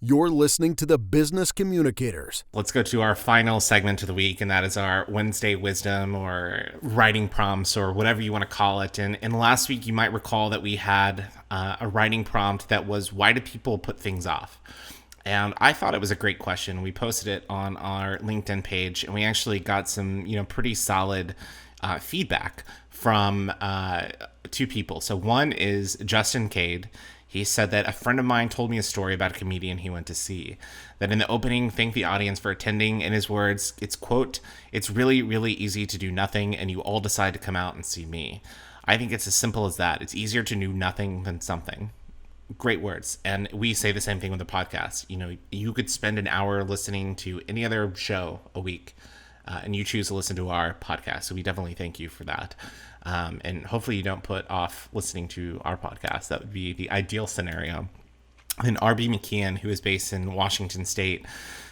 You're listening to the Business Communicators. Let's go to our final segment of the week, and that is our Wednesday wisdom or writing prompts or whatever you want to call it. And last week, you might recall that we had a writing prompt that was, why do people put things off? And I thought it was a great question. We posted it on our LinkedIn page, and we actually got some, pretty solid feedback from two people. So one is Justin Cade. He said that a friend of mine told me a story about a comedian he went to see, that in the opening thanked the audience for attending. In his words, it's, quote, "It's really, really easy to do nothing, and you all decide to come out and see me. I think it's as simple as that. It's easier to do nothing than something." Great words. And we say the same thing with the podcast. You could spend an hour listening to any other show a week, and you choose to listen to our podcast. So we definitely thank you for that. And hopefully you don't put off listening to our podcast. That would be the ideal scenario. And R.B. McKeon, who is based in Washington State,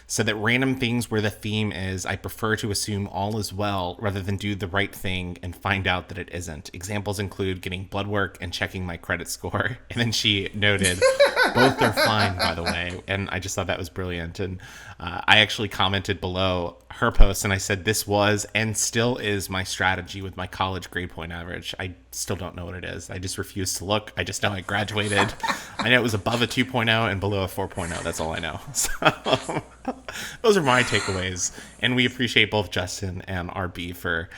said that random things where the theme is, I prefer to assume all is well rather than do the right thing and find out that it isn't. Examples include getting blood work and checking my credit score. And then she noted, both are fine, by the way. And I just thought that was brilliant. And I actually commented below her post and I said, this was and still is my strategy with my college grade point average. I still don't know what it is. I just refuse to look. I just know I graduated. I know it was above a 2.0 and below a 4.0. That's all I know. So those are my takeaways. And we appreciate both Justin and RB for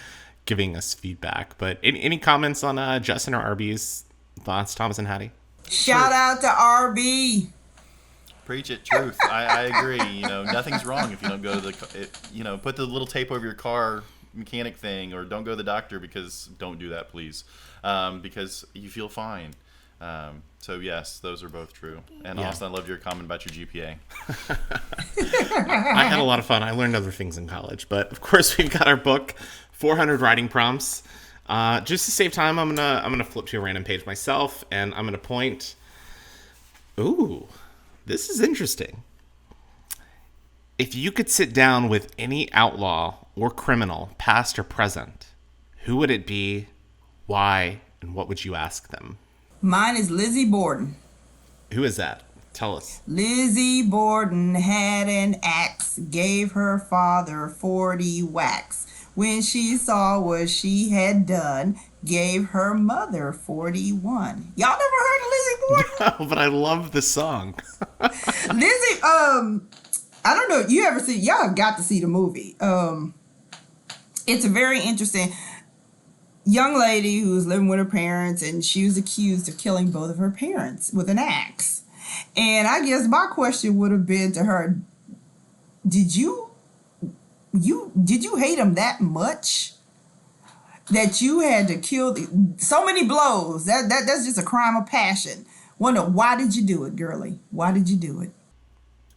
giving us feedback. But any comments on Justin or RB's thoughts, Thomas and Hattie? Shout out to RB. Preach it, truth. I agree. Nothing's wrong if you don't go to put the little tape over your car mechanic thing, or don't go to the doctor, because don't do that, please, because you feel fine. So yes, those are both true. And Yeah. Austin, I loved your comment about your GPA. I had a lot of fun. I learned other things in college, but of course we've got our book, 400 Writing Prompts. Just to save time, I'm gonna flip to a random page myself, and I'm gonna point. Ooh, this is interesting. If you could sit down with any outlaw or criminal, past or present, who would it be, why, and what would you ask them? Mine is Lizzie Borden. Who is that? Tell us. Lizzie Borden had an axe, gave her father 40 whacks. When she saw what she had done, gave her mother 41. Y'all never heard of Lizzie Borden? No, but I love the song. Lizzie, I don't know. Y'all have got to see the movie. It's a very interesting young lady who was living with her parents, and she was accused of killing both of her parents with an axe. And I guess my question would have been to her, did you hate him that much that you had to kill so many blows? That's just a crime of passion. Wonder, why did you do it, girlie? Why did you do it?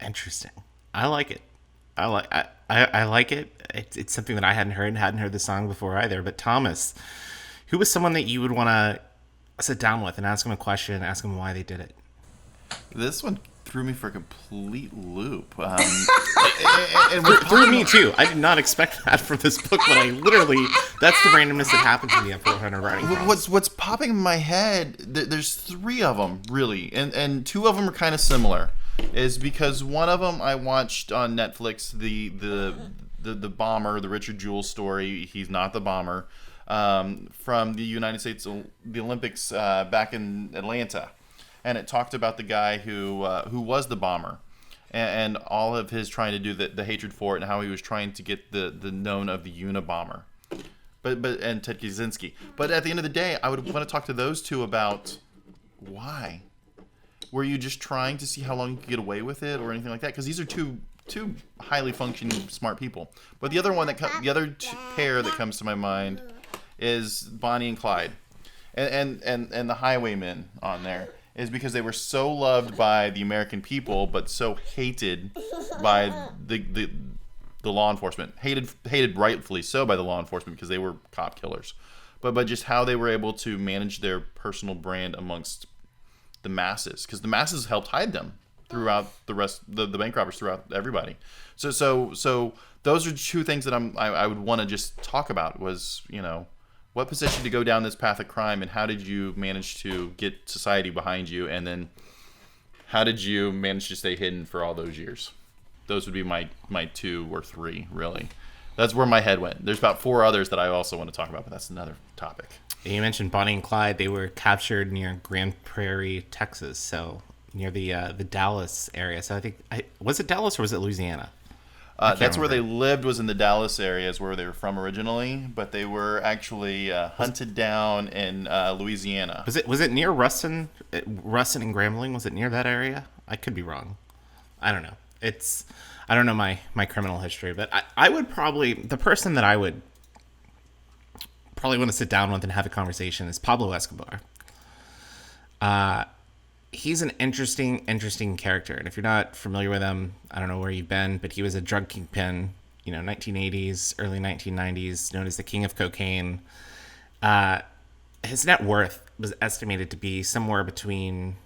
Interesting. I like it. I like it. It's something that I hadn't heard the song before either. But Thomas, who was someone that you would want to sit down with and ask them a question, ask them why they did it? This one threw me for a complete loop. For me too. I did not expect that from this book, but that's the randomness that happened to me at 400 Writing Prompts. What's popping in my head, there's three of them, really, and two of them are kind of similar, is because one of them I watched on Netflix, the bomber, the Richard Jewell story, he's not the bomber, from the United States, the Olympics back in Atlanta. And it talked about the guy who was the bomber, and all of his trying to do the hatred for it, and how he was trying to get the known of the Unabomber, and Ted Kaczynski. But at the end of the day, I would want to talk to those two about why. Were you just trying to see how long you could get away with it, or anything like that? Because these are two highly functioning, smart people. But the other one pair that comes to my mind is Bonnie and Clyde, and the Highwaymen on there. Is because they were so loved by the American people, but so hated by the law enforcement. Hated rightfully so by the law enforcement, because they were cop killers. But just how they were able to manage their personal brand amongst the masses, because the masses helped hide them throughout the rest, the bank robbers, throughout everybody. So those are two things that I would want to just talk about. Was, what position to go down this path of crime, and how did you manage to get society behind you, and then How did you manage to stay hidden for all those years? Those would be my 2 or 3, really. That's where my head went. There's about 4 others that I also want to talk about, but that's another topic. You mentioned Bonnie and Clyde. They were captured near Grand Prairie, Texas, so near the Dallas area. So I think, was it Dallas or was it Louisiana? That's where they lived, was in the Dallas area, is where they were from originally, but they were actually hunted down in Louisiana. Was it near Ruston? Ruston and Grambling? Was it near that area? I could be wrong. I don't know. I don't know my criminal history, but I would probably, the person that I would probably want to sit down with and have a conversation is Pablo Escobar. He's an interesting character. And if you're not familiar with him, I don't know where you've been, but he was a drug kingpin, 1980s, early 1990s, known as the King of Cocaine. His net worth was estimated to be somewhere between,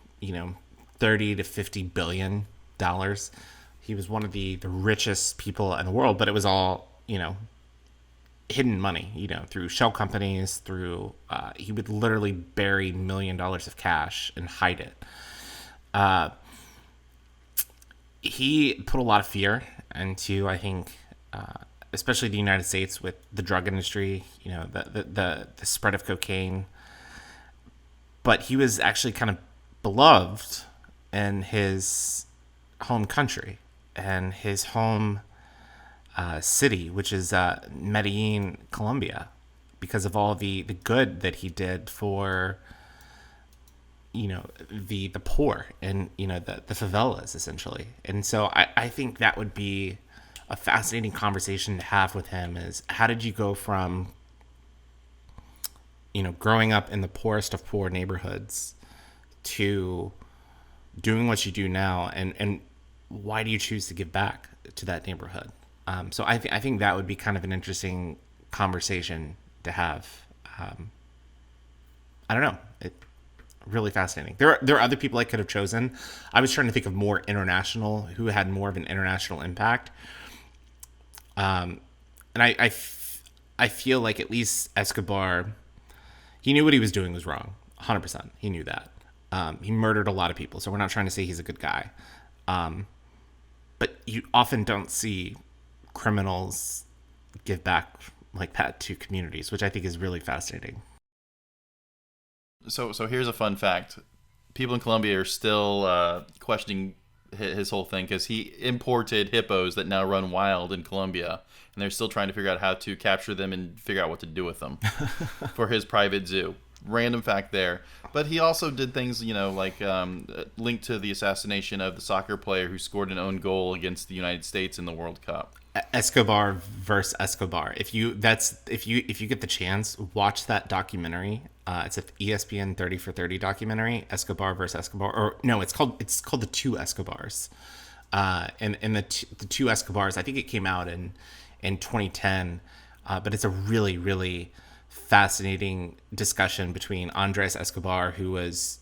30 to 50 billion dollars. He was one of the richest people in the world, but it was all, hidden money, through shell companies, through, he would literally bury $1 million of cash and hide it. He put a lot of fear into, I think, especially the United States with the drug industry, the spread of cocaine. But he was actually kind of beloved in his home country and his home city, which is Medellin, Colombia, because of all the good that he did for the poor and the favelas, essentially. And so I think that would be a fascinating conversation to have with him, is how did you go from growing up in the poorest of poor neighborhoods to doing what you do now, and why do you choose to give back to that neighborhood? So I think that would be kind of an interesting conversation to have. I don't know. Really fascinating. There are other people I could have chosen. I was trying to think of more international, who had more of an international impact. And I feel like at least Escobar, he knew what he was doing was wrong. 100%. He knew that. He murdered a lot of people, so we're not trying to say he's a good guy. But you often don't see criminals give back like that to communities, which I think is really fascinating. So here's a fun fact. People in Colombia are still questioning his whole thing because he imported hippos that now run wild in Colombia, and they're still trying to figure out how to capture them and figure out what to do with them for his private zoo. Random fact there. But he also did things, like linked to the assassination of the soccer player who scored an own goal against the United States in the World Cup. Escobar versus Escobar. If you get the chance, watch that documentary. It's an ESPN 30 for 30 documentary, Escobar versus Escobar. Or no, it's called The Two Escobars. And the Two Escobars, I think it came out in 2010. But it's a really, really fascinating discussion between Andres Escobar, who was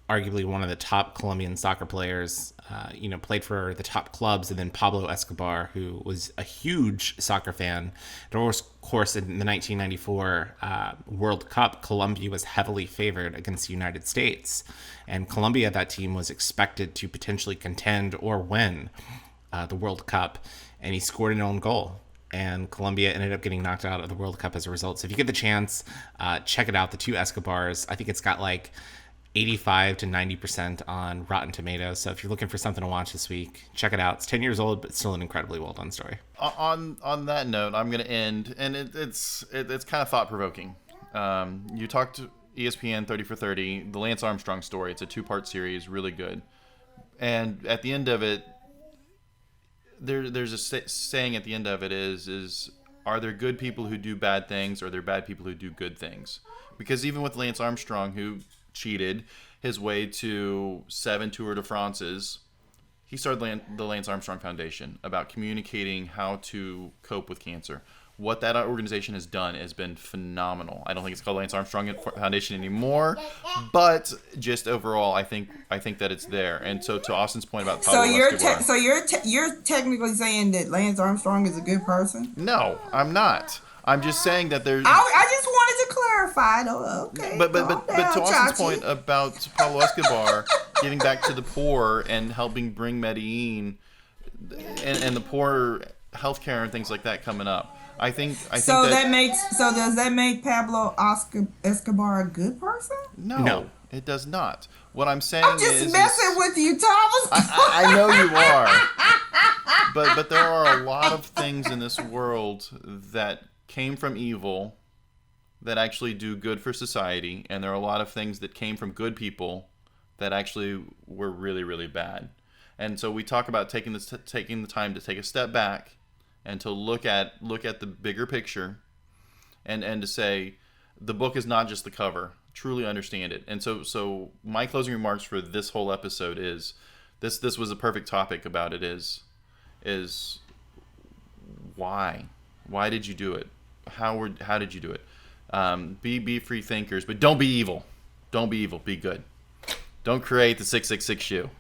arguably one of the top Colombian soccer players, played for the top clubs, and then Pablo Escobar, who was a huge soccer fan. And of course, in the 1994 World Cup, Colombia was heavily favored against the United States. And Colombia, that team, was expected to potentially contend or win the World Cup. And he scored an own goal. And Colombia ended up getting knocked out of the World Cup as a result. So if you get the chance, check it out, The Two Escobars. I think it's got like 85 to 90% on Rotten Tomatoes. So if you're looking for something to watch this week, check it out. It's 10 years old, but still an incredibly well done story. On that note, I'm going to end, and it's kind of thought provoking. You talked ESPN 30 for 30, the Lance Armstrong story. It's a 2-part series, really good. And at the end of it, there's a saying at the end of it is are there good people who do bad things, or are there bad people who do good things? Because even with Lance Armstrong, who cheated his way to 7 Tour de France's, he started the Lance Armstrong Foundation about communicating how to cope with cancer. What that organization has done has been phenomenal. I don't think it's called Lance Armstrong Foundation anymore, but just overall, I think that it's there. And so, to Austin's point about Pablo Escobar, you're technically saying that Lance Armstrong is a good person? No, I'm not. I'm just saying that there's. I just wanted to clarify, though. Okay. But to Austin's point about Pablo Escobar, giving back to the poor and helping bring Medellin and the poor healthcare and things like that coming up. I think So that does that make Pablo Escobar a good person? No. It does not. What I'm saying I'm just messing with you, Thomas. I know you are. But there are a lot of things in this world that came from evil that actually do good for society, and there are a lot of things that came from good people that actually were really, really bad. And so we talk about taking the time to take a step back and to look at the bigger picture, and to say the book is not just the cover. Truly understand it. And so my closing remarks for this whole episode is this was a perfect topic about it is why did you do it? How did you do it? Be free thinkers, but don't be evil. Don't be evil. Be good. Don't create the 666 shoe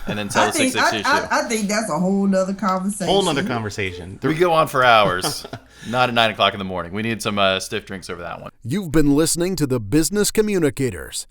and then tell the 666 shoe. I think that's a whole nother conversation. Whole nother conversation. We go on for hours, not at 9 o'clock in the morning. We need some stiff drinks over that one. You've been listening to the Business Communicators.